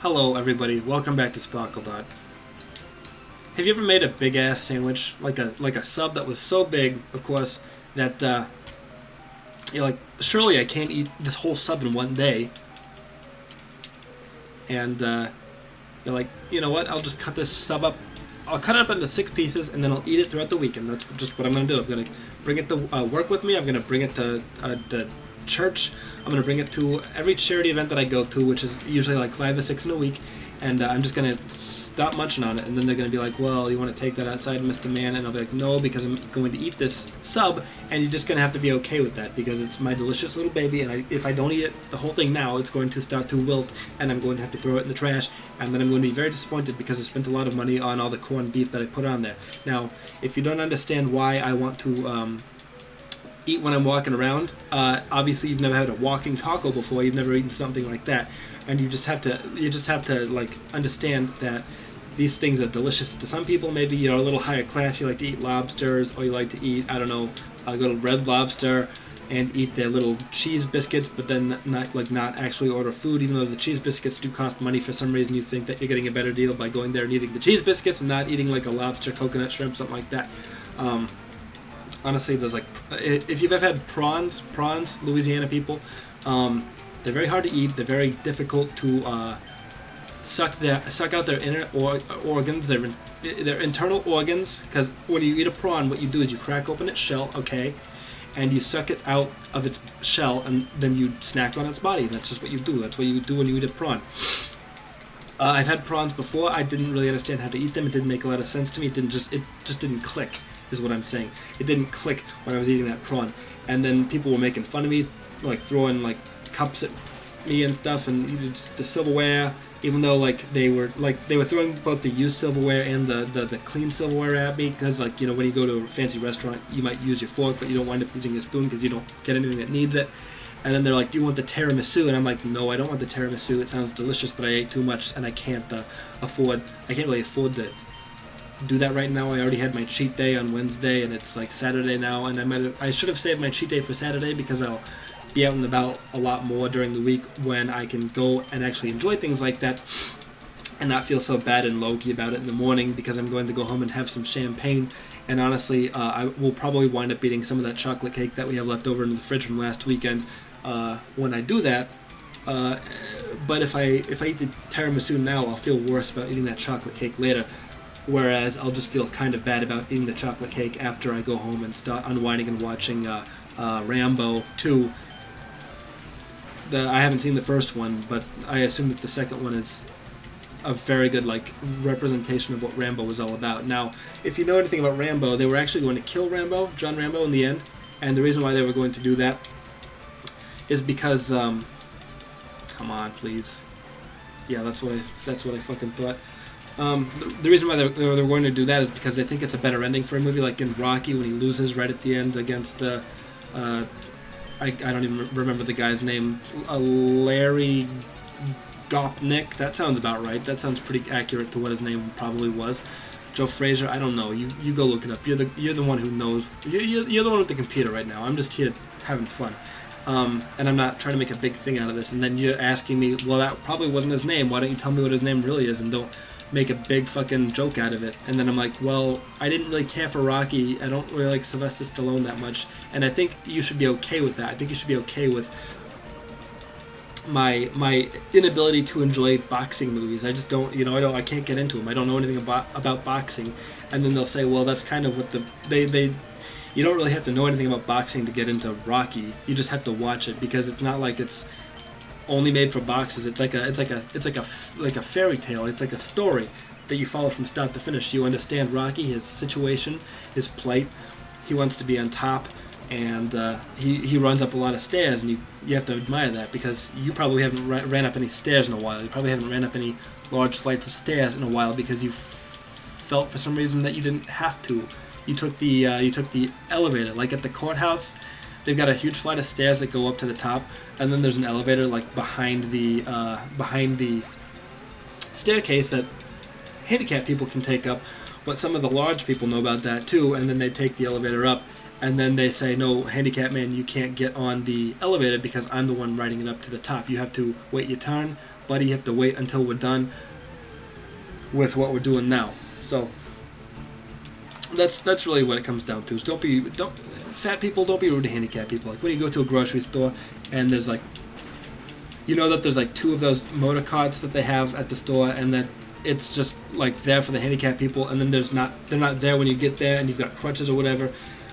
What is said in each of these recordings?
Hello everybody, welcome back to SparkleDart. Have you ever made a big ass sandwich? Like a sub that was so big, of course, that you're like, surely I can't eat this whole sub in one day. And you're like, you know what, I'll just cut this sub up. I'll cut it up into 6 pieces and then I'll eat it throughout the week. And that's just what I'm going to do. I'm going to bring it to work with me. I'm going to bring it to church. I'm going to bring it to every charity event that I go to, which is usually like 5 or 6 in a week, and I'm just going to stop munching on it, and then they're going to be like, well, you want to take that outside, Mr. Man? And I'll be like, no, because I'm going to eat this sub, and you're just going to have to be okay with that, because it's my delicious little baby, and if I don't eat it, the whole thing now, it's going to start to wilt, and I'm going to have to throw it in the trash, and then I'm going to be very disappointed because I spent a lot of money on all the corned beef that I put on there. Now, if you don't understand why I want to eat when I'm walking around, obviously you've never had a walking taco before, you've never eaten something like that, and you just have to like understand that these things are delicious to some people. Maybe you're a little higher class, you like to eat lobsters, or you like to eat, I don't know, go to Red Lobster and eat their little cheese biscuits, but then not actually order food, even though the cheese biscuits do cost money. For some reason you think that you're getting a better deal by going there and eating the cheese biscuits and not eating like a lobster, coconut, shrimp, something like that. Honestly, there's like, if you've ever had prawns, Louisiana people, they're very hard to eat. They're very difficult to suck out their inner organs, their internal organs. Because when you eat a prawn, what you do is you crack open its shell, okay, and you suck it out of its shell, and then you snack on its body. That's just what you do. That's what you do when you eat a prawn. I've had prawns before. I didn't really understand how to eat them. It didn't make a lot of sense to me. It just didn't click, is what I'm saying. It didn't click when I was eating that prawn. And then people were making fun of me, like throwing like cups at me and stuff, and the silverware, even though like they were throwing both the used silverware and the clean silverware at me, because like, you know, when you go to a fancy restaurant you might use your fork, but you don't wind up using your spoon because you don't get anything that needs it. And then they're like, do you want the tiramisu? And I'm like, no, I don't want the tiramisu. It sounds delicious, but I ate too much and I can't really afford to do that right now. I already had my cheat day on Wednesday and it's like Saturday now, and I should have saved my cheat day for Saturday, because I'll be out and about a lot more during the week when I can go and actually enjoy things like that and not feel so bad and low-key about it in the morning, because I'm going to go home and have some champagne. And honestly, I will probably wind up eating some of that chocolate cake that we have left over in the fridge from last weekend when I do that. But if I eat the tiramisu now, I'll feel worse about eating that chocolate cake later. Whereas I'll just feel kind of bad about eating the chocolate cake after I go home and start unwinding and watching Rambo 2. I haven't seen the first one, but I assume that the second one is a very good like representation of what Rambo was all about. Now, if you know anything about Rambo, they were actually going to kill John Rambo in the end, and the reason why they were going to do that is because come on, please. Yeah, that's what I fucking thought. The reason why they were going to do that is because they think it's a better ending for a movie, like in Rocky when he loses right at the end against I don't even remember the guy's name, Larry Gopnik. That sounds about right. That sounds pretty accurate to what his name probably was. Joe Frazier, I don't know. You go look it up. You're the one who knows. You're the one with the computer right now. I'm just here having fun. And I'm not trying to make a big thing out of this. And then you're asking me, well, that probably wasn't his name. Why don't you tell me what his name really is and don't make a big fucking joke out of it? And then I'm like, well, I didn't really care for Rocky. I don't really like Sylvester Stallone that much. And I think you should be okay with that. I think you should be okay with my inability to enjoy boxing movies. I just don't, I can't get into them. I don't know anything about boxing. And then they'll say, well, that's kind of what you don't really have to know anything about boxing to get into Rocky. You just have to watch it, because it's not like it's only made for boxers. It's like a fairy tale. It's like a story that you follow from start to finish. You understand Rocky, his situation, his plight. He wants to be on top, and he runs up a lot of stairs, and you have to admire that, because you probably haven't ran up any stairs in a while. You probably haven't ran up any large flights of stairs in a while, because you felt for some reason that you didn't have to. You took the elevator, like at the courthouse. They've got a huge flight of stairs that go up to the top, and then there's an elevator like behind the staircase that handicapped people can take up. But some of the large people know about that too, and then they take the elevator up, and then they say, no, handicap man, you can't get on the elevator because I'm the one riding it up to the top. You have to wait your turn, buddy. You have to wait until we're done with what we're doing now. So that's really what it comes down to. Is fat people, don't be rude to handicapped people. Like when you go to a grocery store and there's like, you know that there's like 2 of those motor carts that they have at the store, and that it's just like there for the handicapped people, and then they're not there when you get there, and you've got crutches or whatever.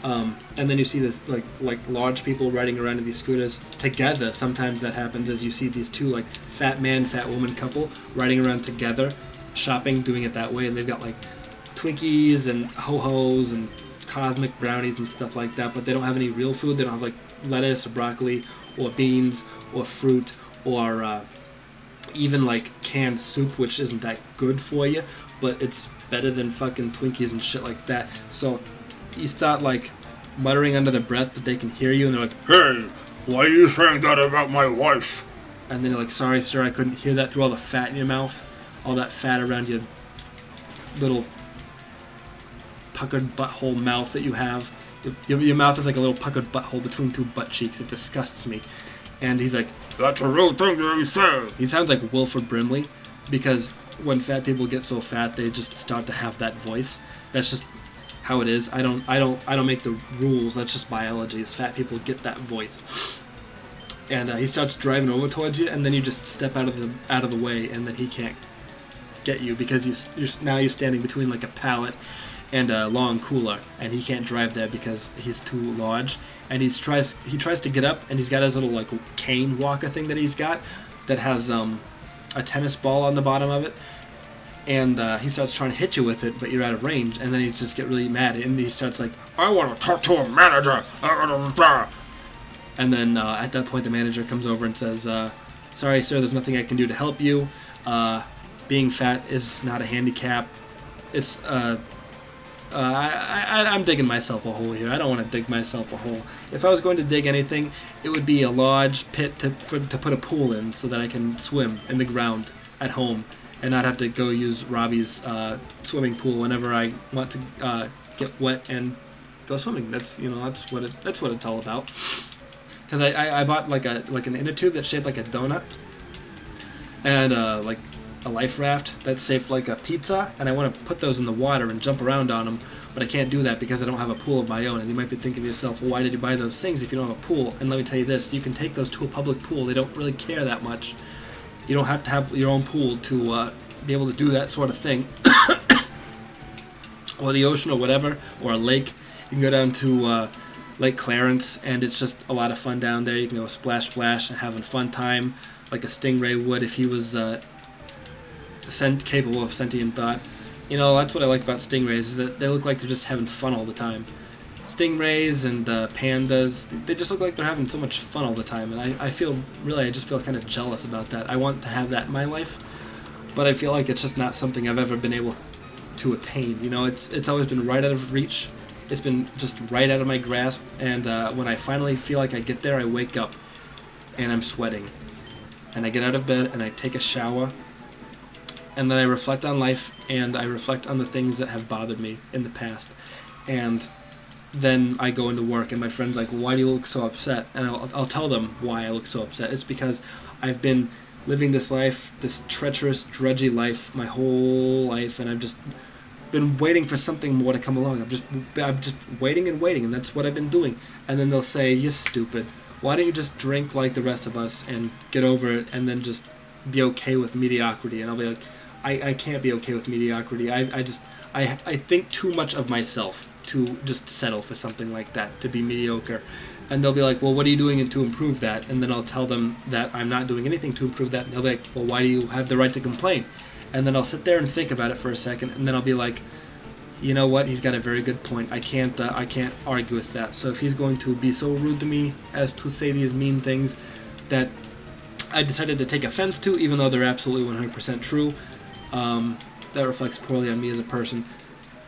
And then you see this like large people riding around in these scooters together. Sometimes that happens as you see these 2 like fat man, fat woman couple riding around together, shopping, doing it that way, and they've got like Twinkies and ho-hos and cosmic brownies and stuff like that, but they don't have any real food. They don't have like lettuce or broccoli or beans or fruit or even like canned soup, which isn't that good for you, but it's better than fucking Twinkies and shit like that. So you start like muttering under their breath, but they can hear you, and they're like, "Hey, why are you saying that about my wife?" And then you're like, "Sorry, sir, I couldn't hear that through all the fat in your mouth, all that fat around your little puckered butthole mouth that you have. Your mouth is like a little puckered butthole between 2 butt cheeks. It disgusts me." And he's like, "That's a real thing that you say." He sounds like Wilford Brimley, because when fat people get so fat, they just start to have that voice. That's just how it is. I don't make the rules. That's just biology. As fat people get that voice. And he starts driving over towards you, and then you just step out of the way, and then he can't get you because you're standing between like a pallet and a long cooler, and he can't drive there because he's too large. And he tries to get up, and he's got his little like cane walker thing that he's got that has a tennis ball on the bottom of it, and he starts trying to hit you with it, but you're out of range. And then he just get really mad, and he starts like, "I want to talk to a manager." And then at that point the manager comes over and says, "Sorry sir, there's nothing I can do to help you. Being fat is not a handicap. It's I'm digging myself a hole here. I don't want to dig myself a hole. If I was going to dig anything, it would be a large pit to put a pool in so that I can swim in the ground at home and not have to go use Robbie's swimming pool whenever I want to get wet and go swimming. That's what it's all about. Because I bought like an inner tube that's shaped like a donut, and like a life raft that's shaped like a pizza, and I want to put those in the water and jump around on them, but I can't do that because I don't have a pool of my own. And you might be thinking to yourself, well, why did you buy those things if you don't have a pool? And let me tell you this, you can take those to a public pool. They don't really care that much. You don't have to have your own pool to be able to do that sort of thing. Or the ocean or whatever, or a lake. You can go down to Lake Clarence, and it's just a lot of fun down there. You can go splash and having fun time like a stingray would if he was capable of sentient thought. That's what I like about stingrays, is that they look like they're just having fun all the time. Stingrays and pandas, they just look like they're having so much fun all the time, and I just feel kind of jealous about that. I want to have that in my life, but I feel like it's just not something I've ever been able to attain. It's always been right out of reach. It's been just right out of my grasp, and when I finally feel like I get there, I wake up and I'm sweating, and I get out of bed and I take a shower, and then I reflect on life, and I reflect on the things that have bothered me in the past. And then I go into work, and my friend's like, why do you look so upset? And I'll tell them why I look so upset. It's because I've been living this life, this treacherous, drudgy life, my whole life, and I've just been waiting for something more to come along. I'm just waiting, and that's what I've been doing. And then they'll say, you're stupid. Why don't you just drink like the rest of us and get over it, and then just be okay with mediocrity? And I'll be like, I can't be okay with mediocrity. I think too much of myself to just settle for something like that, to be mediocre. And they'll be like, well, what are you doing to improve that? And then I'll tell them that I'm not doing anything to improve that. And they'll be like, well, why do you have the right to complain? And then I'll sit there and think about it for a second, and then I'll be like, you know what? He's got a very good point. I can't argue with that. So if he's going to be so rude to me as to say these mean things that I decided to take offense to, even though they're absolutely 100% true, that reflects poorly on me as a person.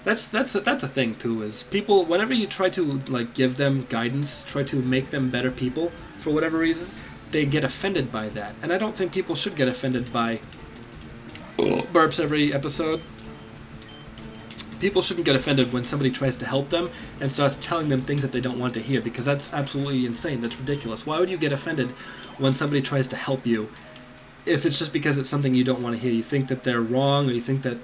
That's a thing too. Is people, whenever you try to like give them guidance, try to make them better people for whatever reason, they get offended by that. And I don't think people should get offended by burps every episode. people shouldn't get offended when somebody tries to help them and starts telling them things that they don't want to hear, because that's absolutely insane. That's ridiculous. Why would you get offended when somebody tries to help you if it's just because it's something you don't want to hear? You think that they're wrong, or you think that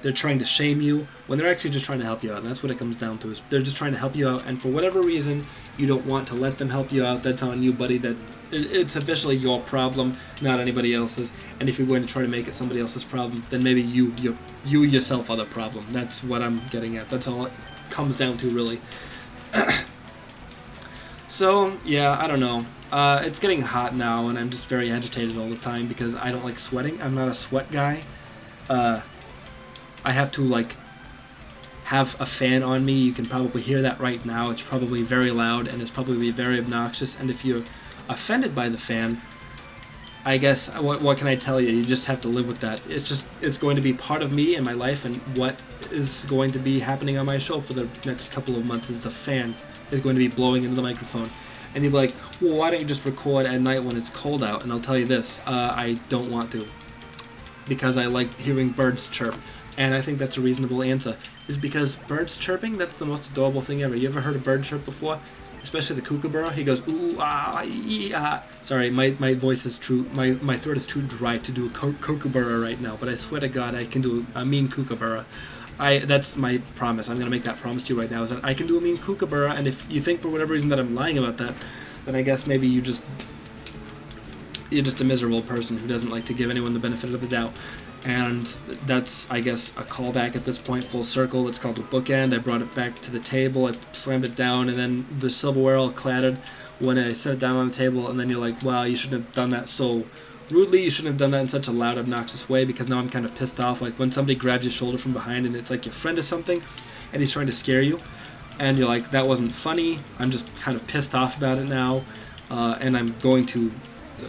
they're trying to shame you, when they're actually just trying to help you out. And that's what it comes down to, is they're just trying to help you out, and for whatever reason you don't want to let them help you out. That's on you, buddy. That it's officially your problem, not anybody else's. And if you're going to try to make it somebody else's problem, then maybe you yourself are the problem. That's what I'm getting at. That's all it comes down to, really. So yeah, I don't know. It's getting hot now, and I'm just very agitated all the time because I don't like sweating. I'm not a sweat guy. I have to, like, have a fan on me. You can probably hear that right now. It's probably very loud, and it's probably very obnoxious. And if you're offended by the fan, I guess, what can I tell you? You just have to live with that. It's going to be part of me and my life, and what is going to be happening on my show for the next couple of months is the fan is going to be blowing into the microphone. And you'll be like, well, why don't you just record at night when it's cold out? And I'll tell you this, I don't want to, because I like hearing birds chirp. And I think that's a reasonable answer, is because birds chirping, that's the most adorable thing ever. You ever heard a bird chirp before? Especially the kookaburra. He goes, ooh, ah, ee, ah. Sorry, my voice is true, my throat is too dry to do a kookaburra right now, but I swear to God I can do a mean kookaburra. That's my promise. I'm going to make that promise to you right now, is that I can do a mean kookaburra, and if you think for whatever reason that I'm lying about that, then I guess maybe you're just a miserable person who doesn't like to give anyone the benefit of the doubt. And that's, I guess, a callback at this point, full circle. It's called a bookend. I brought it back to the table, I slammed it down, and then the silverware all clattered when I set it down on the table, and then you're like, wow, you shouldn't have done that so rudely, you shouldn't have done that in such a loud, obnoxious way, because now I'm kind of pissed off. Like when somebody grabs your shoulder from behind and it's like your friend or something, and he's trying to scare you, and you're like, that wasn't funny, I'm just kind of pissed off about it now, and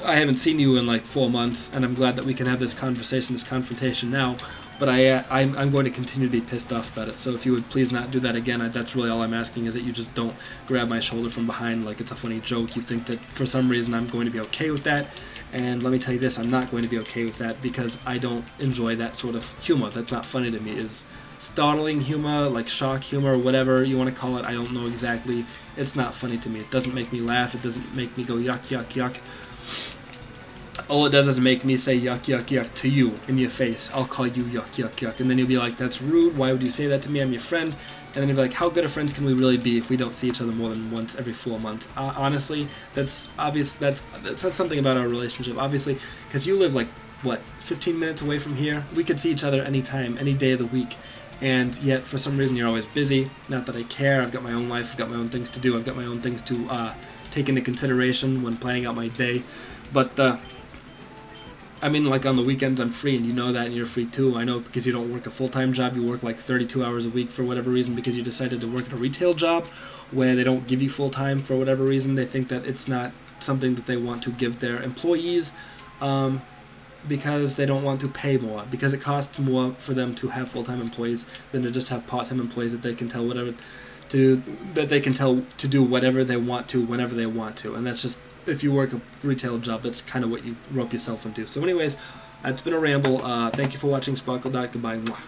I haven't seen you in like 4 months, and I'm glad that we can have this conversation, this confrontation now, but I'm going to continue to be pissed off about it. So if you would please not do that again, that's really all I'm asking, is that you just don't grab my shoulder from behind like it's a funny joke. You think that for some reason I'm going to be okay with that, and let me tell you this, I'm not going to be okay with that, because I don't enjoy that sort of humor. That's not funny to me. Is startling humor, like shock humor, whatever you want to call it, I don't know exactly. It's not funny to me. It doesn't make me laugh. It doesn't make me go yuck, yuck, yuck. All it does is make me say yuck, yuck, yuck to you in your face. I'll call you yuck, yuck, yuck. And then you'll be like, that's rude. Why would you say that to me? I'm your friend. And then you'll be like, how good of friends can we really be if we don't see each other more than once every 4 months? Honestly, that's obvious. That says something about our relationship. Obviously, because you live like, 15 minutes away from here? We could see each other anytime, any day of the week. And yet, for some reason, you're always busy. Not that I care. I've got my own life. I've got my own things to do. I've got my own things to take into consideration when planning out my day. But, I mean, like on the weekends I'm free, and you know that, and you're free too. I know, because you don't work a full-time job. You work like 32 hours a week for whatever reason, because you decided to work at a retail job where they don't give you full-time for whatever reason. They think that it's not something that they want to give their employees, because they don't want to pay more, because it costs more for them to have full-time employees than to just have part-time employees that they can tell to do whatever they want to whenever they want to. And that's just, if you work a retail job, that's kind of what you rope yourself into. So anyways, it's been a ramble. Thank you for watching SparkleDart. Goodbye. Mwah.